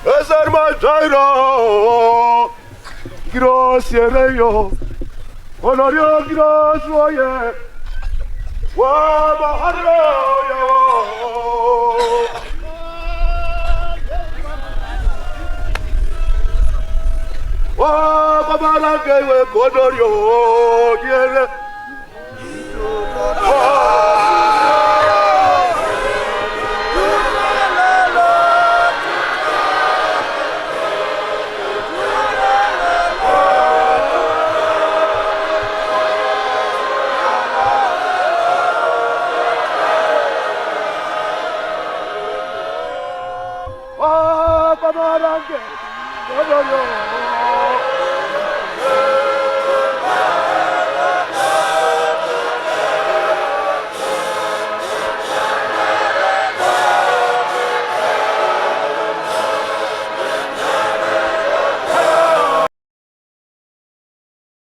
Eser manchairo, gracias yo, honorio gracias, wa mahario. Wa babarake we konorio, yele. Wa babarake konorio.